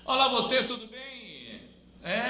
Olá você, tudo bem?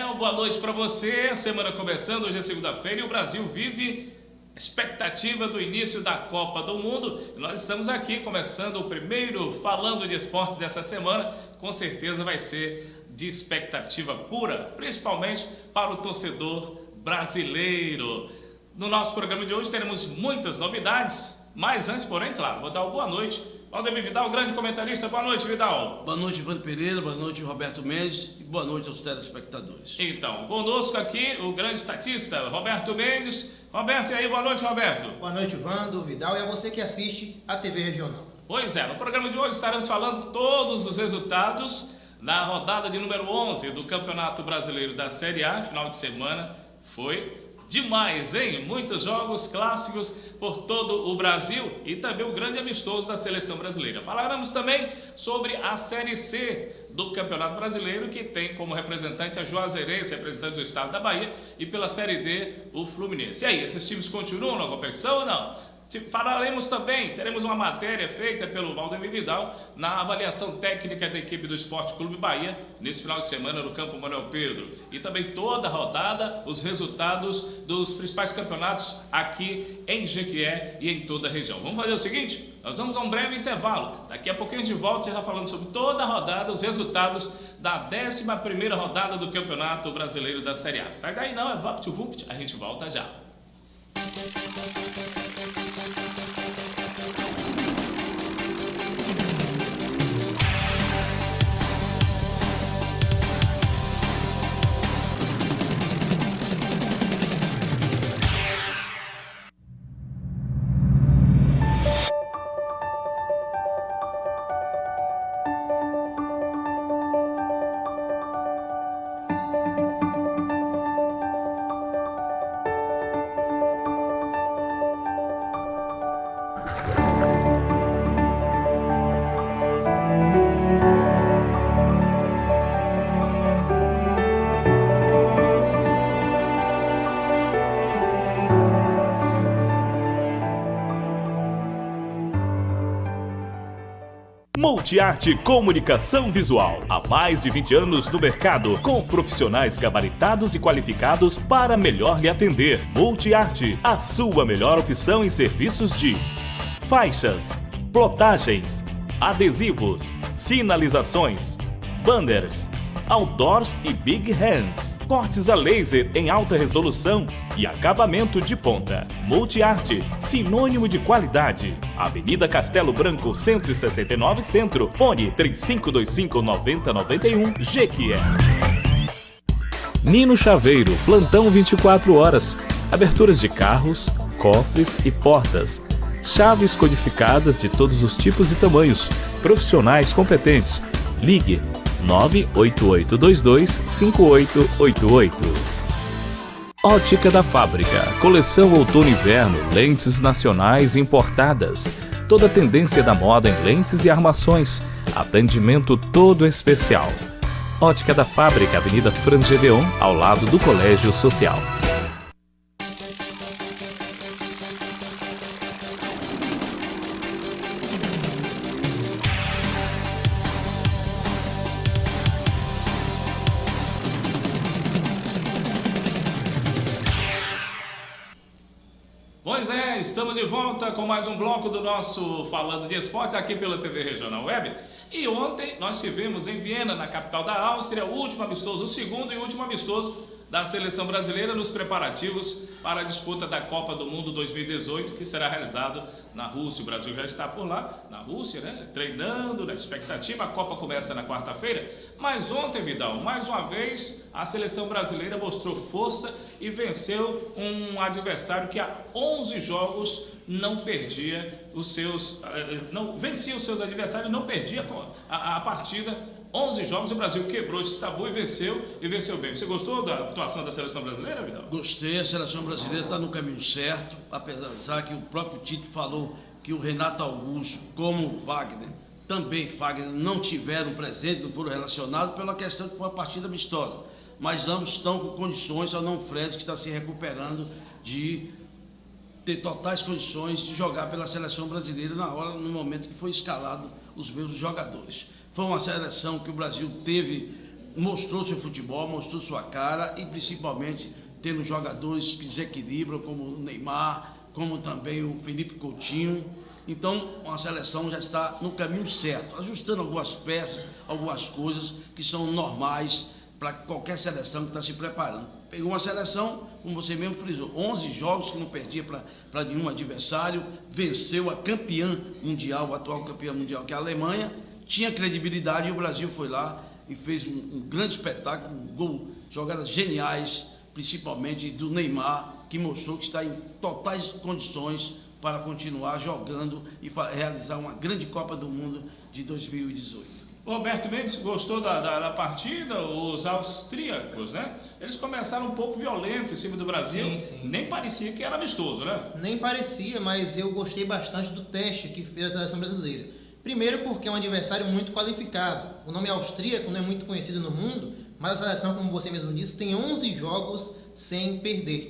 Uma boa noite para você. Semana começando, hoje é segunda-feira e o Brasil vive a expectativa do início da Copa do Mundo. Nós estamos aqui começando o primeiro Falando de Esportes dessa semana. Com certeza vai ser de expectativa pura, principalmente para o torcedor brasileiro. No nosso programa de hoje teremos muitas novidades, mas antes, porém, claro, vou dar uma boa noite. Valdemir Vidal, grande comentarista. Boa noite, Vidal. Boa noite, Ivan Pereira. Boa noite, Roberto Mendes. E boa noite aos telespectadores. Então, conosco aqui o grande estatista, Roberto Mendes. Roberto, e aí? Boa noite, Roberto. Boa noite, Vando, Vidal, e a você que assiste a TV Regional. Pois é, no programa de hoje estaremos falando todos os resultados da rodada de número 11 do Campeonato Brasileiro da Série A. Final de semana foi demais, hein? Muitos jogos clássicos por todo o Brasil e também o grande amistoso da seleção brasileira. Falaremos também sobre a Série C do Campeonato Brasileiro, que tem como representante a Juazeirense, representante do estado da Bahia, e pela Série D, o Fluminense. E aí, esses times continuam na competição ou não? Falaremos também, teremos uma matéria feita pelo Valdemir Vidal na avaliação técnica da equipe do Esporte Clube Bahia nesse final de semana no Campo Manuel Pedro. E também toda a rodada, os resultados dos principais campeonatos aqui em Jequié e em toda a região. Vamos fazer o seguinte? Nós vamos a um breve intervalo. Daqui a pouquinho a gente volta já falando sobre toda a rodada, os resultados da 11ª rodada do Campeonato Brasileiro da Série A. Sai daí não, é VaptVupt, a gente volta já. Multiarte Comunicação Visual. Há mais de 20 anos no mercado, com profissionais gabaritados e qualificados para melhor lhe atender. Multiarte, a sua melhor opção em serviços de faixas, plotagens, adesivos, sinalizações, banners, outdoors e big hands, cortes a laser em alta resolução e acabamento de ponta. Multiarte, sinônimo de qualidade. Avenida Castelo Branco, 169 Centro. Fone 3525-9091, Jequié. Nino Chaveiro, plantão 24 horas. Aberturas de carros, cofres e portas. Chaves codificadas de todos os tipos e tamanhos. Profissionais competentes. Ligue 98822-5888. Ótica da Fábrica, coleção outono-inverno, lentes nacionais importadas. Toda a tendência da moda em lentes e armações. Atendimento todo especial. Ótica da Fábrica, Avenida Frangedeon, ao lado do Colégio Social. Pois é, estamos de volta com mais um bloco do nosso Falando de Esportes aqui pela TV Regional Web. E ontem nós tivemos em Viena, na capital da Áustria, o último amistoso, o segundo e último amistoso da seleção brasileira nos preparativos para a disputa da Copa do Mundo 2018, que será realizado na Rússia. O Brasil já está por lá, na Rússia, né? Treinando, na expectativa. A Copa começa na quarta-feira. Mas ontem, Vidal, mais uma vez, a seleção brasileira mostrou força e venceu um adversário que há 11 jogos não perdia os seus... não vencia os seus adversários, não perdia a partida. 11 jogos, o Brasil quebrou esse tabu e venceu bem. Você gostou da atuação da seleção brasileira, Vidal? Gostei, a seleção brasileira está no caminho certo, apesar que o próprio Tite falou que o Renato Augusto, como o Wagner, também Fagner, não tiveram presente, não foram relacionados pela questão que foi uma partida amistosa. Mas ambos estão com condições, ao não Fred, que está se recuperando de ter totais condições de jogar pela seleção brasileira no momento que foi escalado os mesmos jogadores. Foi uma seleção que o Brasil teve mostrou seu futebol, mostrou sua cara e principalmente tendo jogadores que desequilibram, como o Neymar, como também o Felipe Coutinho. Então, a seleção já está no caminho certo, ajustando algumas peças, algumas coisas que são normais para qualquer seleção que está se preparando. Pegou uma seleção, como você mesmo frisou, 11 jogos que não perdia para nenhum adversário, venceu a campeã mundial, a atual campeã mundial, que é a Alemanha, tinha credibilidade e o Brasil foi lá e fez um grande espetáculo, um gol, jogadas geniais, principalmente do Neymar, que mostrou que está em totais condições para continuar jogando e realizar uma grande Copa do Mundo de 2018. Roberto Mendes, gostou da partida? Os austríacos, né? Eles começaram um pouco violentos em cima do Brasil. Sim, sim. Nem parecia que era amistoso, né? Nem parecia, mas eu gostei bastante do teste que fez a seleção brasileira. Primeiro porque é um adversário muito qualificado. O nome austríaco não é muito conhecido no mundo, mas a seleção, como você mesmo disse, tem 11 jogos sem perder.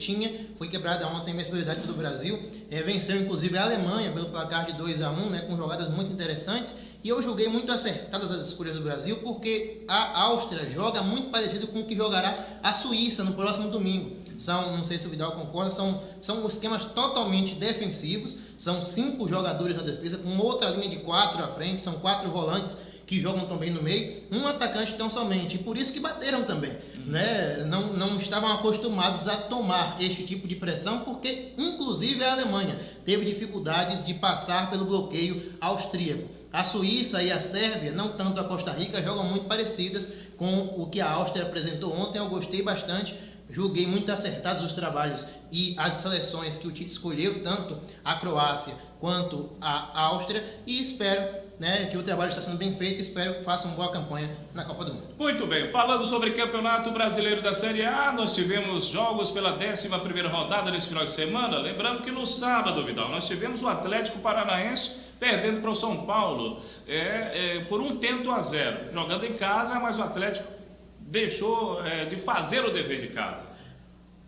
Foi quebrada ontem a invencibilidade do Brasil, venceu inclusive a Alemanha pelo placar de 2-1, né, com jogadas muito interessantes. E eu julguei muito acertadas as escolhas do Brasil, porque a Áustria joga muito parecido com o que jogará a Suíça no próximo domingo. Não sei se o Vidal concorda, são esquemas totalmente defensivos, são 5 jogadores na defesa, com outra linha de 4 à frente, são 4 volantes que jogam também no meio, um atacante tão somente, e por isso que bateram também, né? Não estavam acostumados a tomar este tipo de pressão, porque inclusive a Alemanha teve dificuldades de passar pelo bloqueio austríaco. A Suíça e a Sérvia, não tanto a Costa Rica, jogam muito parecidas com o que a Áustria apresentou ontem. Eu gostei bastante, julguei muito acertados os trabalhos e as seleções que o Tite escolheu, tanto a Croácia quanto a Áustria, e espero, né, que o trabalho está sendo bem feito, espero que faça uma boa campanha na Copa do Mundo. Muito bem, falando sobre Campeonato Brasileiro da Série A, nós tivemos jogos pela 11ª rodada nesse final de semana. Lembrando que no sábado, Vidal, nós tivemos o Atlético Paranaense perdendo para o São Paulo por 1-0, jogando em casa, mas o Atlético deixou de fazer o dever de casa.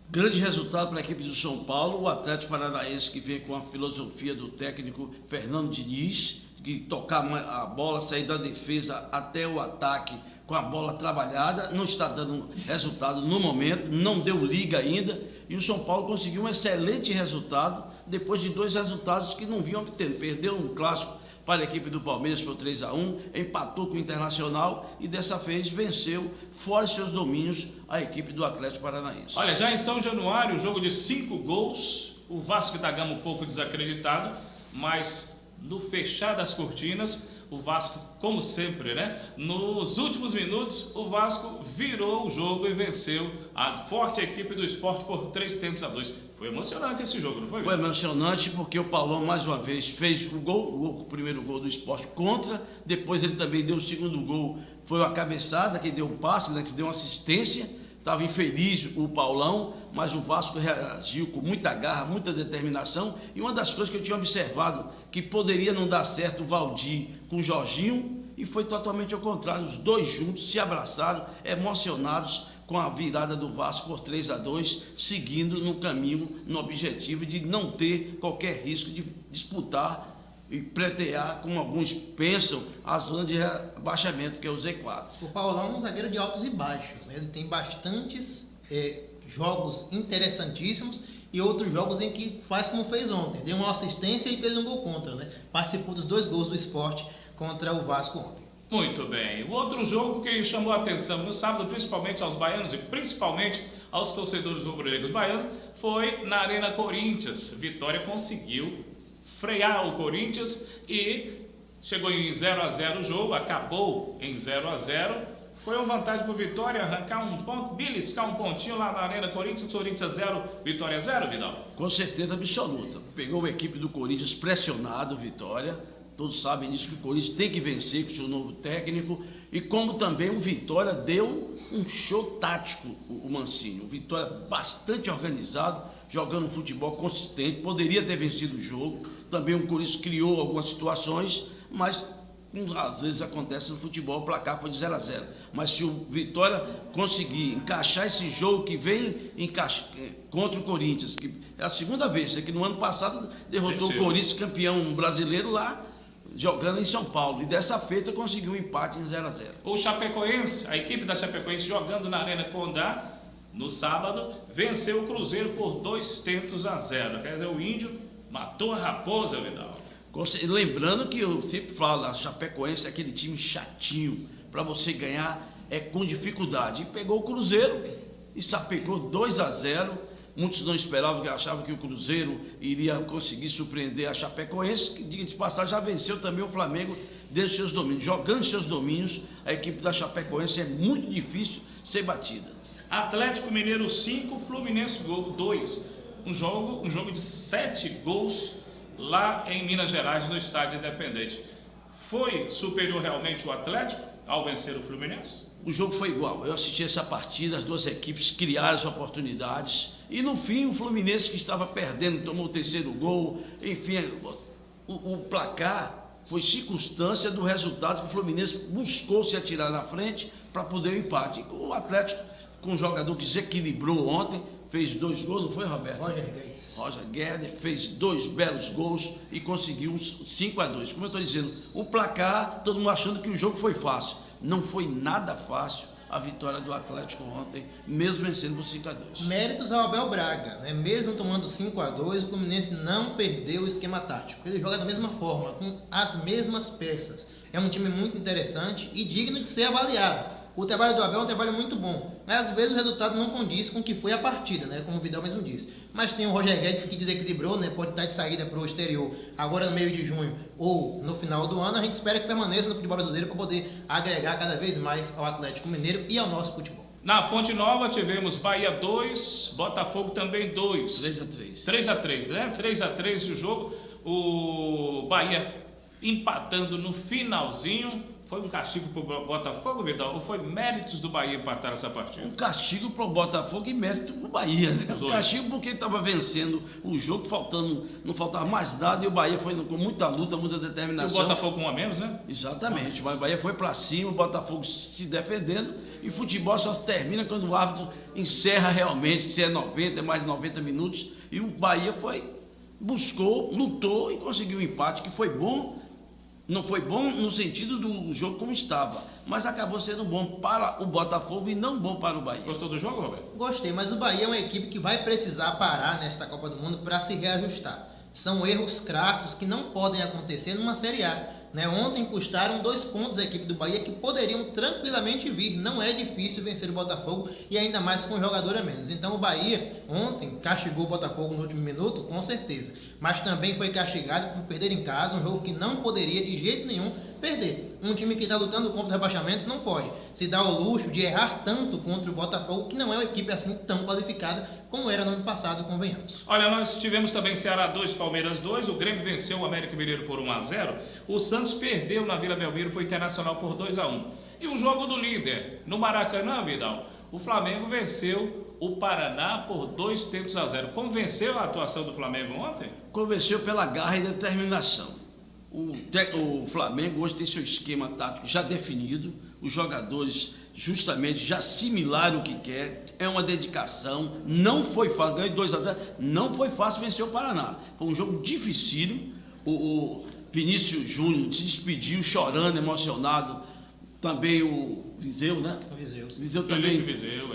Grande resultado para a equipe do São Paulo, o Atlético Paranaense, que vem com a filosofia do técnico Fernando Diniz, que tocar a bola, sair da defesa até o ataque com a bola trabalhada, não está dando resultado no momento, não deu liga ainda, e o São Paulo conseguiu um excelente resultado depois de 2 resultados que não vinham obtendo. Perdeu um clássico para a equipe do Palmeiras por 3-1, empatou com o Internacional e dessa vez venceu, fora seus domínios, a equipe do Atlético Paranaense. Olha, já em São Januário, jogo de 5 gols, o Vasco da Gama um pouco desacreditado, mas no fechar das cortinas, o Vasco, como sempre, né? Nos últimos minutos, o Vasco virou o jogo e venceu a forte equipe do Sport por 3-2. Foi emocionante esse jogo, não foi? Foi emocionante porque o Paulão, mais uma vez, fez o primeiro gol do Sport contra, depois ele também deu o segundo gol, foi uma cabeçada, que deu um passe, né, que deu uma assistência. Estava infeliz o Paulão, mas o Vasco reagiu com muita garra, muita determinação. E uma das coisas que eu tinha observado, que poderia não dar certo o Valdir com o Jorginho, e foi totalmente ao contrário. Os dois juntos se abraçaram, emocionados com a virada do Vasco por 3-2, seguindo no caminho, no objetivo de não ter qualquer risco de disputar e pleitear, como alguns pensam, a zona de rebaixamento, que é o Z4. O Paulão é um zagueiro de altos e baixos, né? Ele tem bastantes jogos interessantíssimos e outros jogos em que faz como fez ontem. Deu uma assistência e fez um gol contra, né? Participou dos 2 gols do Sport contra o Vasco ontem. Muito bem. O outro jogo que chamou a atenção no sábado, principalmente aos baianos e principalmente aos torcedores rubro-negros baianos, foi na Arena Corinthians. Vitória conseguiu frear o Corinthians e chegou em 0-0 o jogo, acabou em 0-0. Foi uma vantagem para o Vitória arrancar um ponto, beliscar um pontinho lá na Arena Corinthians 0, Vitória 0, Vidal? Com certeza absoluta. Pegou a equipe do Corinthians pressionado, Vitória. Todos sabem disso, que o Corinthians tem que vencer com o seu novo técnico. E como também o Vitória deu um show tático, o Mancini. O Vitória bastante organizado, jogando um futebol consistente, poderia ter vencido o jogo. Também o Corinthians criou algumas situações, mas às vezes acontece no futebol, o placar foi de 0-0. Mas se o Vitória conseguir encaixar esse jogo que vem contra o Corinthians, que é a segunda vez, que no ano passado derrotou o Corinthians, campeão brasileiro lá, jogando em São Paulo. E dessa feita conseguiu um empate em 0-0. O Chapecoense, a equipe da Chapecoense jogando na Arena Condá, no sábado, venceu o Cruzeiro por 2-0. Quer dizer, o Índio matou a raposa, Vidal. Lembrando que eu sempre falo, a Chapecoense é aquele time chatinho, para você ganhar é com dificuldade. E pegou o Cruzeiro e sapecou 2-0. Muitos não esperavam, que achavam que o Cruzeiro iria conseguir surpreender a Chapecoense, que, diga de passagem, já venceu também o Flamengo desde seus domínios. Jogando seus domínios, a equipe da Chapecoense é muito difícil ser batida. Atlético Mineiro 5, Fluminense 2. Um jogo de 7 gols lá em Minas Gerais, no Estádio Independente. Foi superior realmente o Atlético ao vencer o Fluminense? O jogo foi igual. Eu assisti essa partida, as duas equipes criaram as oportunidades e no fim o Fluminense, que estava perdendo, tomou o terceiro gol. Enfim, o placar foi circunstância do resultado que o Fluminense buscou se atirar na frente para poder o empate. E o Atlético, com um jogador que desequilibrou ontem, fez 2 gols, não foi, Roberto? Roger Guedes fez 2 belos gols e conseguiu 5-2. Como eu estou dizendo, o placar, todo mundo achando que o jogo foi fácil. Não foi nada fácil a vitória do Atlético ontem, mesmo vencendo por 5-2. Méritos ao Abel Braga, né? Mesmo tomando 5-2, o Fluminense não perdeu o esquema tático. Ele joga da mesma forma, com as mesmas peças. É um time muito interessante e digno de ser avaliado. O trabalho do Abel é um trabalho muito bom, mas às vezes o resultado não condiz com o que foi a partida, né? Como o Vidal mesmo disse. Mas tem o Roger Guedes que desequilibrou, né? Pode estar de saída para o exterior agora no meio de junho ou no final do ano. A gente espera que permaneça no futebol brasileiro para poder agregar cada vez mais ao Atlético Mineiro e ao nosso futebol. Na Fonte Nova tivemos Bahia 2, Botafogo também 2. 3-3, né? 3-3 o jogo. O Bahia empatando no finalzinho. Foi um castigo para o Botafogo, Vidal? Ou foi méritos do Bahia empatar essa partida? Um castigo para o Botafogo e mérito para o Bahia, né? Um castigo porque ele estava vencendo o jogo, não faltava mais nada, e o Bahia foi com muita luta, muita determinação. E o Botafogo com 1 a menos, né? Exatamente, mas o Bahia foi para cima, o Botafogo se defendendo, e futebol só termina quando o árbitro encerra realmente, se é 90, é mais de 90 minutos, e o Bahia buscou, lutou e conseguiu um empate que foi bom. Não foi bom no sentido do jogo como estava, mas acabou sendo bom para o Botafogo e não bom para o Bahia. Gostou do jogo, Roberto? Gostei, mas o Bahia é uma equipe que vai precisar parar nesta Copa do Mundo para se reajustar. São erros crassos que não podem acontecer numa Série A. Né? Ontem custaram 2 pontos a equipe do Bahia que poderiam tranquilamente vir. Não é difícil vencer o Botafogo e ainda mais com um jogador a menos. Então o Bahia ontem castigou o Botafogo no último minuto, com certeza. Mas também foi castigado por perder em casa, um jogo que não poderia de jeito nenhum perder. Um time que está lutando contra o rebaixamento não pode se dar o luxo de errar tanto contra o Botafogo, que não é uma equipe assim tão qualificada como era no ano passado, convenhamos. Olha, nós tivemos também Ceará 2, Palmeiras 2, o Grêmio venceu o América Mineiro por 1-0, o Santos perdeu na Vila Belmiro para o Internacional por 2-1. E o jogo do líder, no Maracanã, Vidal, o Flamengo venceu o Paraná por 2-0. Convenceu a atuação do Flamengo ontem? Convenceu pela garra e determinação. O Flamengo hoje tem seu esquema tático já definido, os jogadores justamente já assimilaram o que quer, é uma dedicação, não foi fácil, ganhou 2-0, não foi fácil vencer o Paraná, foi um jogo dificílimo. O Vinícius Júnior se despediu chorando, emocionado, também o Viseu, né? Viseu também. Viseu,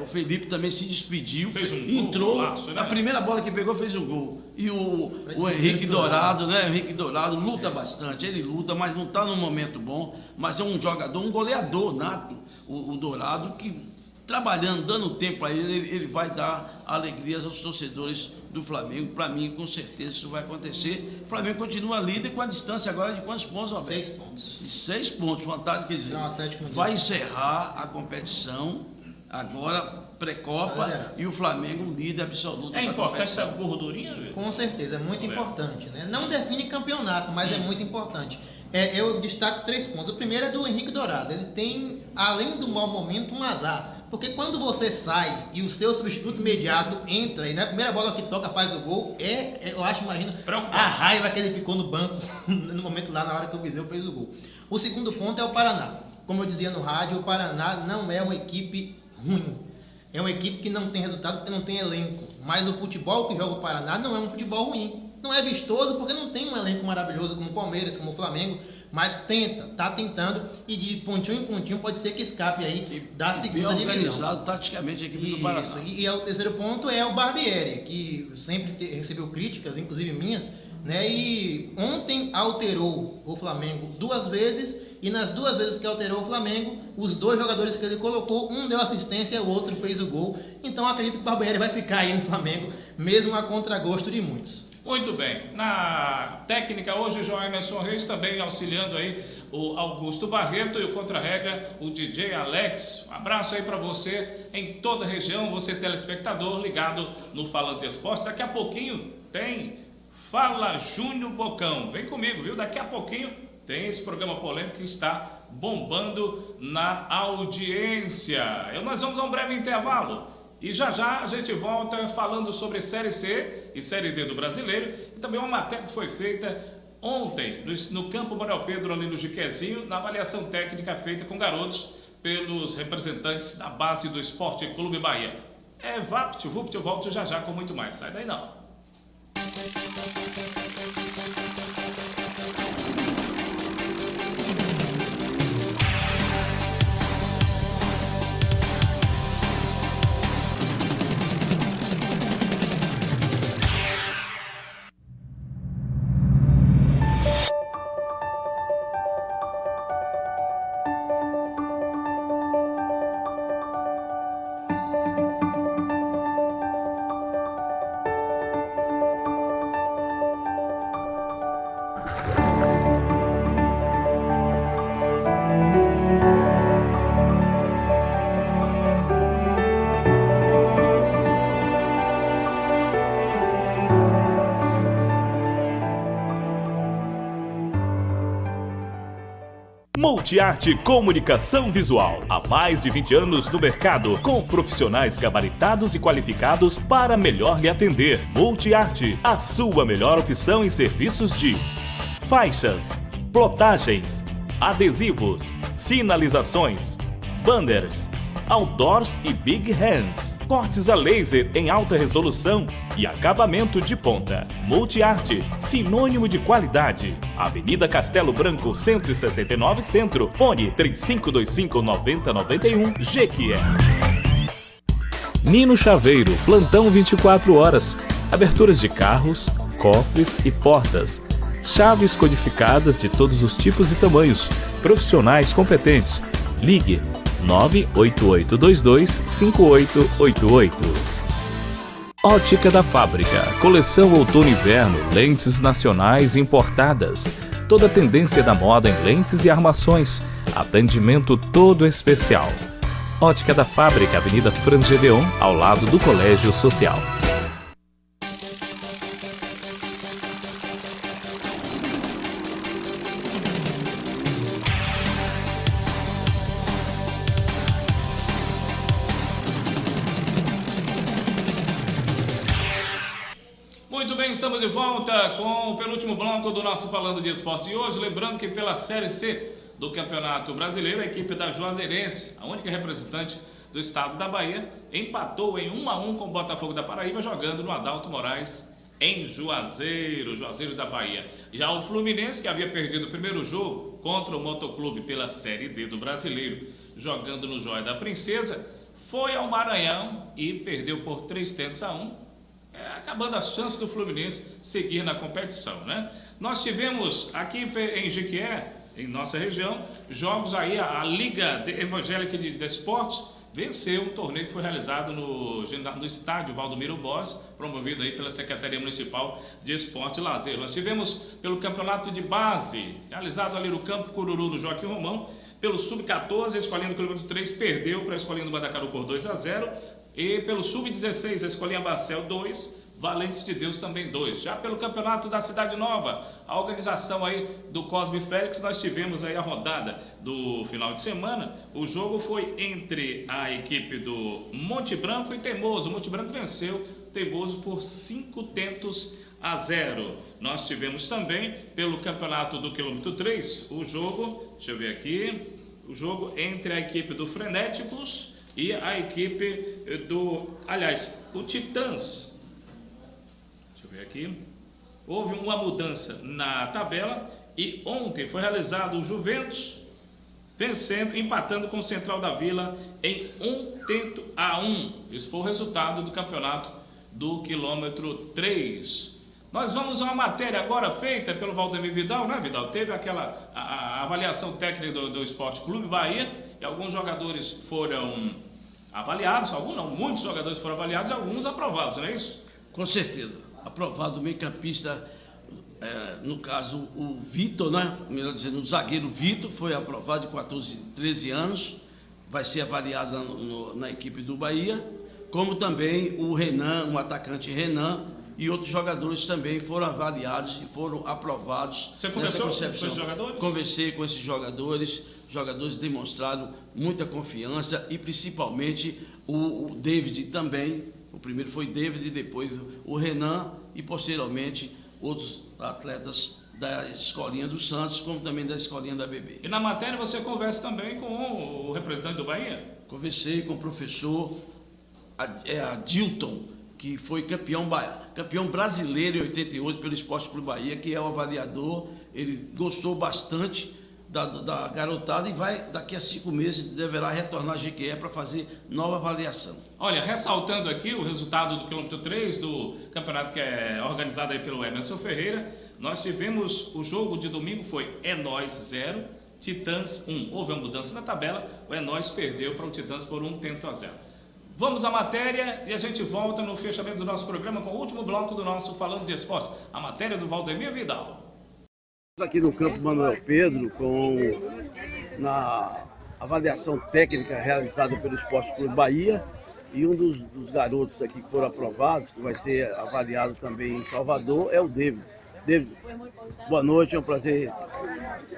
o Felipe também se despediu, fez um entrou, golaço, né? A primeira bola que pegou fez um gol. E o Henrique Dourado, né? O Henrique Dourado luta bastante, ele luta, mas não está num momento bom, mas é um jogador, um goleador nato, o Dourado, que trabalhando, dando tempo a ele vai dar alegrias aos torcedores do Flamengo. Para mim, com certeza, isso vai acontecer. O Flamengo continua líder com a distância agora de quantos pontos, Roberto? 6 pontos. De 6 pontos, fantástico. Quer dizer, vai encerrar a competição agora, pré-Copa, e o Flamengo líder absoluto. É importante essa gordurinha, viu? Com certeza, é muito importante. Né? Não define campeonato, mas é muito importante. Eu destaco 3 pontos. O primeiro é do Henrique Dourado. Ele tem, além do mau momento, um azar. Porque quando você sai e o seu substituto imediato entra e na primeira bola que toca faz o gol, eu acho, imagino, a raiva que ele ficou no banco no momento lá na hora que o Viseu fez o gol. O segundo ponto é o Paraná. Como eu dizia no rádio, o Paraná não é uma equipe ruim. É uma equipe que não tem resultado porque não tem elenco. Mas o futebol que joga o Paraná não é um futebol ruim. Não é vistoso porque não tem um elenco maravilhoso como o Palmeiras, como o Flamengo, mas tá tentando, e de pontinho em pontinho pode ser que escape aí da segunda divisão. Organizado taticamente a equipe do Paraná. Isso, e o terceiro ponto é o Barbieri, que sempre recebeu críticas, inclusive minhas, né? E ontem alterou o Flamengo 2 vezes, e nas 2 vezes que alterou o Flamengo, os 2 jogadores que ele colocou, um deu assistência, o outro fez o gol. Então acredito que o Barbieri vai ficar aí no Flamengo, mesmo a contragosto de muitos. Muito bem. Na técnica hoje, João Emerson Reis também auxiliando aí o Augusto Barreto e o contra-regra, o DJ Alex. Um abraço aí para você em toda a região, você telespectador ligado no Falando de Esporte. Daqui a pouquinho tem Fala Júnior Bocão. Vem comigo, viu? Daqui a pouquinho tem esse programa polêmico que está bombando na audiência. Nós vamos a um breve intervalo. E já a gente volta falando sobre Série C e Série D do Brasileiro. E também uma matéria que foi feita ontem no Campo Manuel Pedro, ali no Jiquezinho, na avaliação técnica feita com garotos pelos representantes da base do Esporte Clube Bahia. VaptVupt, eu volto já com muito mais. Sai daí não. Multiarte Comunicação Visual. Há mais de 20 anos no mercado, com profissionais gabaritados e qualificados para melhor lhe atender. Multiarte, a sua melhor opção em serviços de faixas, plotagens, adesivos, sinalizações, banners, outdoors e big hands, cortes a laser em alta resolução e acabamento de ponta. Multiarte, sinônimo de qualidade. Avenida Castelo Branco, 169 Centro. Fone 3525-9091, Jequié. Nino Chaveiro, plantão 24 horas. Aberturas de carros, cofres e portas. Chaves codificadas de todos os tipos e tamanhos. Profissionais competentes. Ligue 98822-5888. Ótica da Fábrica, coleção outono e inverno, lentes nacionais importadas. Toda a tendência da moda em lentes e armações. Atendimento todo especial. Ótica da Fábrica, Avenida Franz Gedeon, ao lado do Colégio Social. Muito bem, estamos de volta com o penúltimo bloco do nosso Falando de Esporte de hoje. Lembrando que pela Série C do Campeonato Brasileiro, a equipe da Juazeirense, a única representante do estado da Bahia, empatou em 1-1 com o Botafogo da Paraíba, jogando no Adalto Moraes, em Juazeiro da Bahia. Já o Fluminense, que havia perdido o primeiro jogo contra o Motoclube pela Série D do Brasileiro, jogando no Joia da Princesa, foi ao Maranhão e perdeu por 3-1. Acabando as chances do Fluminense seguir na competição, né? Nós tivemos aqui em Jequié, em nossa região, jogos aí, a Liga Evangélica de Esportes venceu um torneio que foi realizado no estádio Valdomiro Bos, promovido aí pela Secretaria Municipal de Esporte e Lazer. Nós tivemos pelo campeonato de base, realizado ali no Campo Cururu do Joaquim Romão, pelo Sub-14, a Escolinha do Quilômetro 3 perdeu para a Escolinha do Mandacaru por 2-0, e pelo Sub-16, a Escolinha Barcel 2, Valentes de Deus também 2. Já pelo campeonato da Cidade Nova, a organização aí do Cosme Félix, nós tivemos aí a rodada do final de semana. O jogo foi entre a equipe do Monte Branco e Teimoso. O Monte Branco venceu Teimoso por 5-0. Nós tivemos também pelo campeonato do quilômetro 3, o jogo, deixa eu ver aqui, o jogo entre a equipe do Frenéticos e a equipe do, o Titãs. Deixa eu ver aqui. houve uma mudança na tabela e ontem foi realizado o Juventus empatando com o Central da Vila em 1-1. Isso foi o resultado do campeonato do quilômetro 3. Nós vamos a uma matéria agora feita pelo Valdemir Vidal, né, Vidal? Teve aquela a avaliação técnica do Esporte Clube Bahia e alguns jogadores foram avaliados, muitos jogadores foram avaliados e alguns aprovados, não é isso? Com certeza. Aprovado o meio-campista, no caso o Vitor, né? Melhor dizendo, o zagueiro Vitor foi aprovado de 13 anos, vai ser avaliado na equipe do Bahia, como também o Renan, o atacante Renan, e outros jogadores também foram avaliados e foram aprovados. Você conversou com esses jogadores? Conversei com esses jogadores demonstraram muita confiança e principalmente o David também. O primeiro foi David, depois o Renan e posteriormente outros atletas da Escolinha do Santos, como também da Escolinha da BB. E na matéria você conversa também com o representante do Bahia? Conversei com o professor Adilton, que foi campeão brasileiro em 88 pelo Esporte Clube Bahia, que é o avaliador. Ele gostou bastante da garotada e daqui a 5 meses, deverá retornar a GQE para fazer nova avaliação. Olha, ressaltando aqui o resultado do quilômetro 3 do campeonato que é organizado aí pelo Emerson Ferreira, nós tivemos o jogo de domingo, foi Enóis 0, Titãs 1. Houve uma mudança na tabela, o Enóis perdeu para o Titãs por 1-0. Vamos à matéria e a gente volta no fechamento do nosso programa com o último bloco do nosso Falando de Esportes, a matéria do Valdemir Vidal. Aqui no campo Manuel Pedro, na avaliação técnica realizada pelo Esporte Clube Bahia, e um dos garotos aqui que foram aprovados, que vai ser avaliado também em Salvador, é o David. David, boa noite, é um prazer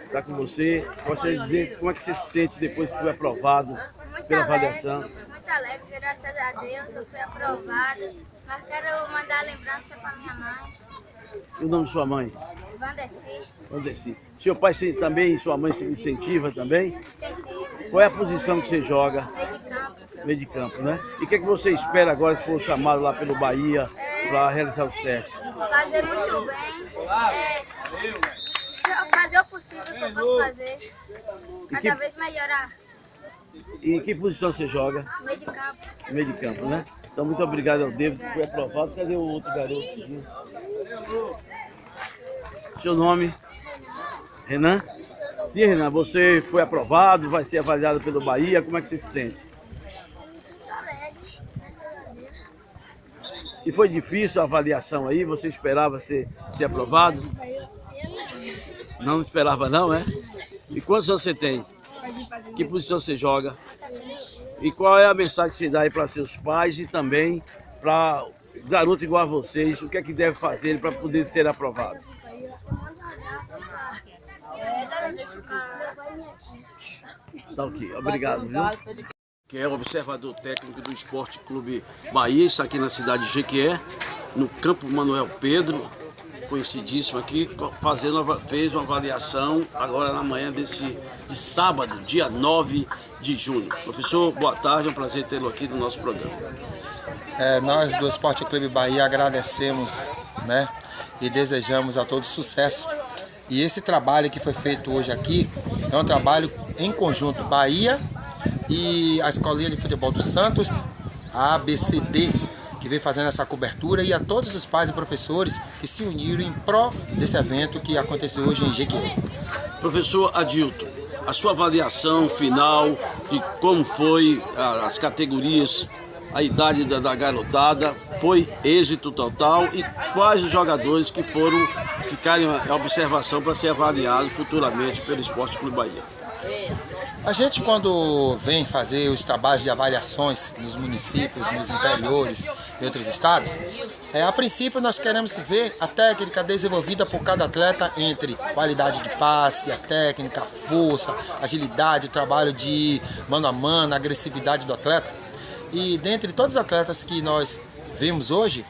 estar com você. Gostaria de dizer como é que você se sente depois que foi aprovado pela avaliação. Muito alegre, graças a Deus, eu fui aprovada, mas quero mandar lembrança para minha mãe. E o nome de sua mãe? Vandeci. Seu pai também, sua mãe se incentiva também? Incentivo. Qual é a posição que você joga? Meio de campo. Meio de campo, né? E o que você espera agora se for chamado lá pelo Bahia para realizar os testes? Fazer muito bem. Fazer o possível que eu posso fazer. Cada vez melhorar. E em que posição você joga? Meio de campo. Meio de campo, né? Então, muito obrigado ao David, que foi aprovado. Cadê o outro garoto? Seu nome? Renan? Sim, Renan, você foi aprovado, vai ser avaliado pelo Bahia. Como é que você se sente? Eu me sinto alegre, graças a Deus. E foi difícil a avaliação aí? Você esperava ser aprovado? Eu Não esperava não, é? E quantos anos você tem? Que posição você joga? E qual é a mensagem que você dá aí para seus pais e também para os garotos igual a vocês? O que é que deve fazer para poder ser aprovados? mando um abraço para ela, deixo para meu pai e minha tia. Tá ok, obrigado, viu? Que é o observador técnico do Esporte Clube Bahia, está aqui na cidade de Jequié, no campo Manuel Pedro, conhecidíssimo aqui, fez uma avaliação agora na manhã de sábado, dia 9 de junho. Professor, boa tarde, é um prazer tê-lo aqui no nosso programa. Nós do Esporte Clube Bahia agradecemos, né, e desejamos a todos sucesso. E esse trabalho que foi feito hoje aqui é um trabalho em conjunto Bahia e a Escolinha de Futebol do Santos, a ABCD, que vem fazendo essa cobertura, e a todos os pais e professores que se uniram em pró desse evento que aconteceu hoje em Jequié. Professor Adilton, a sua avaliação final de como foi as categorias, a idade da garotada, foi êxito total, e quais os jogadores que ficaram em observação para ser avaliados futuramente pelo Esporte Clube Bahia? A gente, quando vem fazer os trabalhos de avaliações nos municípios, nos interiores e outros estados, a princípio nós queremos ver a técnica desenvolvida por cada atleta entre qualidade de passe, a técnica, a força, agilidade, o trabalho de mano a mano, a agressividade do atleta. E dentre todos os atletas que nós vimos hoje,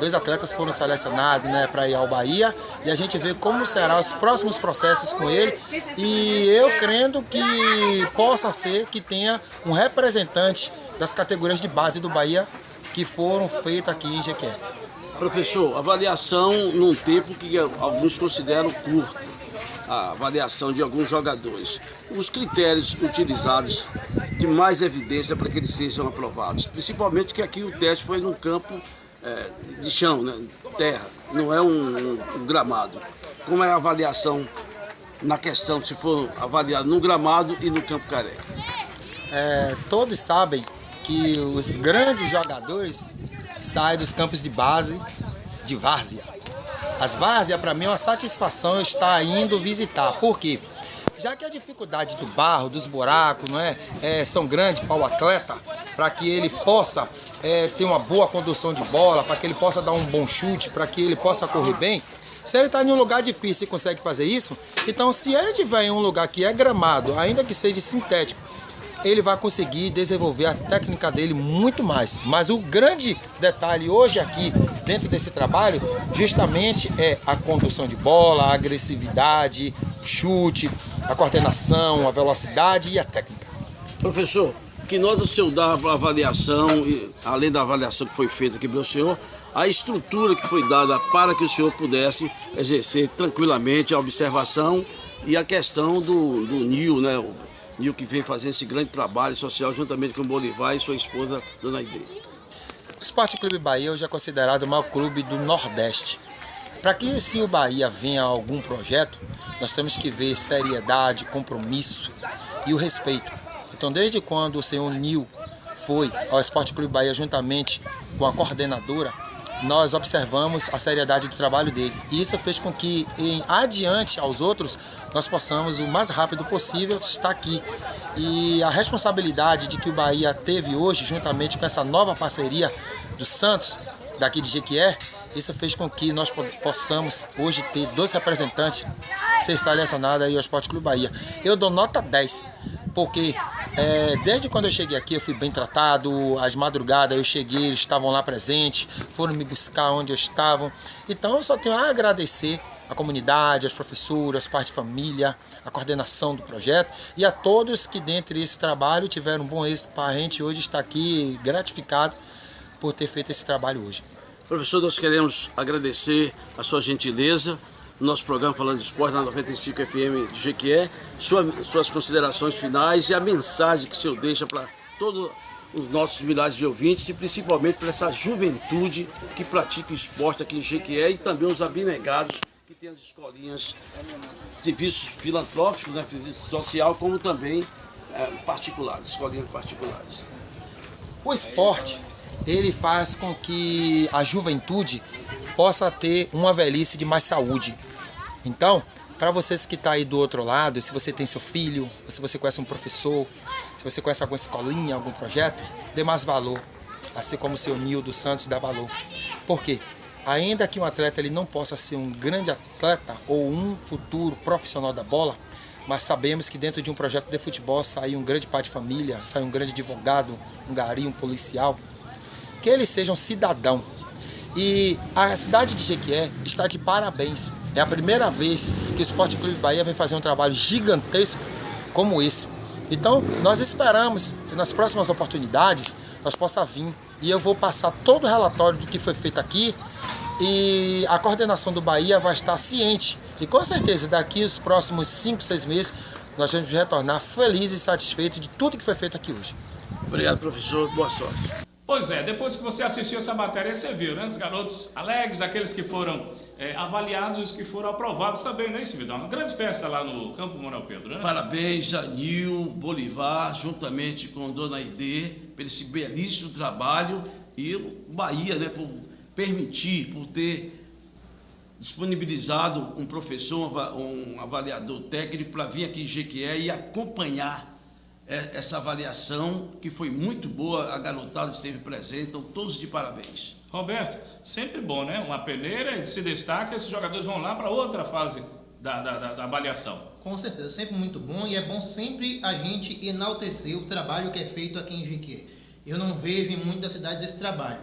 2 atletas foram selecionados, né, para ir ao Bahia, e a gente vê como serão os próximos processos com ele, e eu crendo que possa ser que tenha um representante das categorias de base do Bahia que foram feitas aqui em Jequié. Professor, avaliação num tempo que alguns consideram curto, a avaliação de alguns jogadores. Os critérios utilizados de mais evidência para que eles sejam aprovados, principalmente que aqui o teste foi num campo de chão, né? Terra, não é um gramado. Como é a avaliação na questão, se for avaliado no gramado e no campo careca? Todos sabem que os grandes jogadores saem dos campos de base, de várzea. As várzeas, para mim, é uma satisfação eu estar indo visitar. Por quê? Já que a dificuldade do barro, dos buracos, são grandes para o atleta, para que ele possa ter uma boa condução de bola, para que ele possa dar um bom chute, para que ele possa correr bem. Se ele está em um lugar difícil e consegue fazer isso, então se ele estiver em um lugar que é gramado, ainda que seja sintético, ele vai conseguir desenvolver a técnica dele muito mais. Mas o grande detalhe hoje aqui, dentro desse trabalho, justamente é a condução de bola, a agressividade, chute, a coordenação, a velocidade e a técnica. Professor, que nota o senhor dá para a avaliação, além da avaliação que foi feita aqui pelo senhor, a estrutura que foi dada para que o senhor pudesse exercer tranquilamente a observação e a questão do Nil, né? Nil que vem fazendo esse grande trabalho social juntamente com o Bolivar e sua esposa, Dona Aide. O Esporte Clube Bahia hoje é considerado o maior clube do Nordeste. Para que se o Bahia venha a algum projeto, nós temos que ver seriedade, compromisso e o respeito. Então, desde quando o senhor Nil foi ao Esporte Clube Bahia juntamente com a coordenadora, nós observamos a seriedade do trabalho dele. E isso fez com que, adiante aos outros, nós possamos, o mais rápido possível, estar aqui. E a responsabilidade de que o Bahia teve hoje, juntamente com essa nova parceria do Santos, daqui de Jequié, isso fez com que nós possamos hoje ter 2 representantes ser selecionados aí ao Esporte Clube Bahia. Eu dou nota 10, porque desde quando eu cheguei aqui eu fui bem tratado, às madrugadas eu cheguei, eles estavam lá presentes, foram me buscar onde eu estava. Então eu só tenho a agradecer à comunidade, aos professores, aos pais de família, a coordenação do projeto e a todos que dentro desse trabalho tiveram um bom êxito para a gente hoje estar aqui gratificado por ter feito esse trabalho hoje. Professor, nós queremos agradecer a sua gentileza no nosso programa Falando de Esporte na 95 FM de Jequié, suas considerações finais e a mensagem que o senhor deixa para todos os nossos milhares de ouvintes e principalmente para essa juventude que pratica o esporte aqui em Jequié e também os abnegados que tem as escolinhas, serviços filantrópicos, né, serviço social, como também particulares, escolinhas particulares. O esporte, ele faz com que a juventude possa ter uma velhice de mais saúde. Então, para vocês que estão aí do outro lado, se você tem seu filho, ou se você conhece um professor, se você conhece alguma escolinha, algum projeto, dê mais valor, assim como o seu Nil dos Santos dá valor. Por quê? Ainda que um atleta ele não possa ser um grande atleta ou um futuro profissional da bola, mas sabemos que dentro de um projeto de futebol sai um grande pai de família, sai um grande advogado, um gari, um policial, que eles sejam cidadão. E a cidade de Jequié está de parabéns. É a primeira vez que o Esporte Clube Bahia vem fazer um trabalho gigantesco como esse. Então, nós esperamos que nas próximas oportunidades nós possamos vir e eu vou passar todo o relatório do que foi feito aqui e a coordenação do Bahia vai estar ciente. E com certeza, daqui os próximos 5, 6 meses, nós vamos retornar felizes e satisfeitos de tudo que foi feito aqui hoje. Obrigado, professor. Boa sorte. Pois é, depois que você assistiu essa matéria, você viu, né? Os garotos alegres, aqueles que foram avaliados e os que foram aprovados também, né, Cividão? Uma grande festa lá no Campo Manuel Pedro, né? Parabéns a Nil, Bolivar, juntamente com Dona Aide, por esse belíssimo trabalho e o Bahia, né, por permitir, por ter disponibilizado um professor, um avaliador técnico para vir aqui em Jequié e acompanhar essa avaliação que foi muito boa, a garotada esteve presente, então todos de parabéns. Roberto, sempre bom, né? Uma peneira, se destaca, esses jogadores vão lá para outra fase da avaliação. Com certeza, sempre muito bom e é bom sempre a gente enaltecer o trabalho que é feito aqui em Jequié. Eu não vejo em muitas cidades esse trabalho.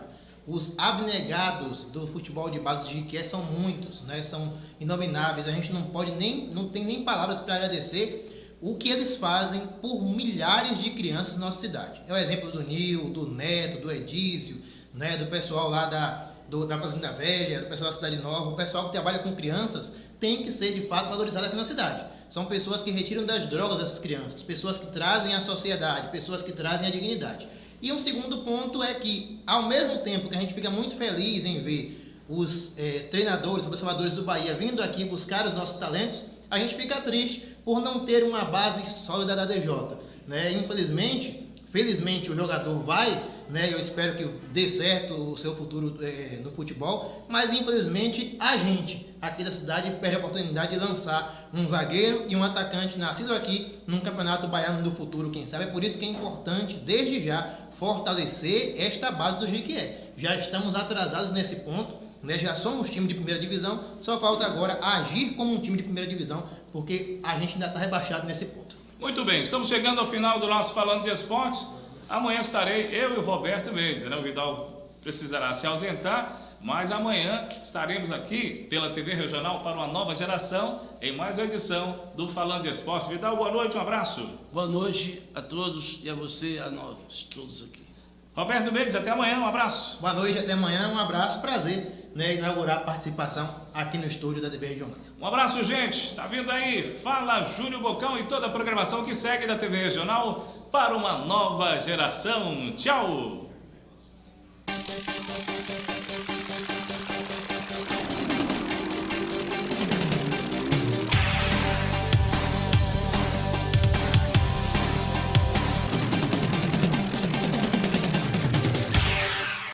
Os abnegados do futebol de base de Jequié são muitos, né? São inomináveis, a gente não tem nem palavras para agradecer o que eles fazem por milhares de crianças na nossa cidade. É o exemplo do Nil, do Neto, do Edísio, né, do pessoal lá da Fazenda Velha, do pessoal da Cidade Nova, o pessoal que trabalha com crianças, tem que ser de fato valorizado aqui na cidade. São pessoas que retiram das drogas dessas crianças, pessoas que trazem a sociedade, pessoas que trazem a dignidade. E um segundo ponto é que, ao mesmo tempo que a gente fica muito feliz em ver os treinadores, observadores do Bahia vindo aqui buscar os nossos talentos, a gente fica triste por não ter uma base sólida da DJ. Né? Felizmente o jogador vai, né? Eu espero que dê certo o seu futuro no futebol, mas infelizmente a gente aqui da cidade perde a oportunidade de lançar um zagueiro e um atacante nascido aqui num campeonato baiano do futuro, quem sabe. É por isso que é importante, desde já, fortalecer esta base do Jequié. Já estamos atrasados nesse ponto, né? Já somos time de primeira divisão, só falta agora agir como um time de primeira divisão, porque a gente ainda está rebaixado nesse ponto. Muito bem, estamos chegando ao final do nosso Falando de Esportes. Amanhã estarei eu e o Roberto Mendes, né? O Vidal precisará se ausentar, mas amanhã estaremos aqui pela TV Regional para uma nova geração em mais uma edição do Falando de Esportes. Vidal, boa noite, um abraço. Boa noite a todos e a você, a nós, todos aqui. Roberto Mendes, até amanhã, um abraço. Boa noite, até amanhã, um abraço, prazer, né, inaugurar a participação aqui no estúdio da TV Regional. Um abraço, gente. Tá vindo aí, Fala Júnior Bocão e toda a programação que segue da TV Regional para uma nova geração. Tchau!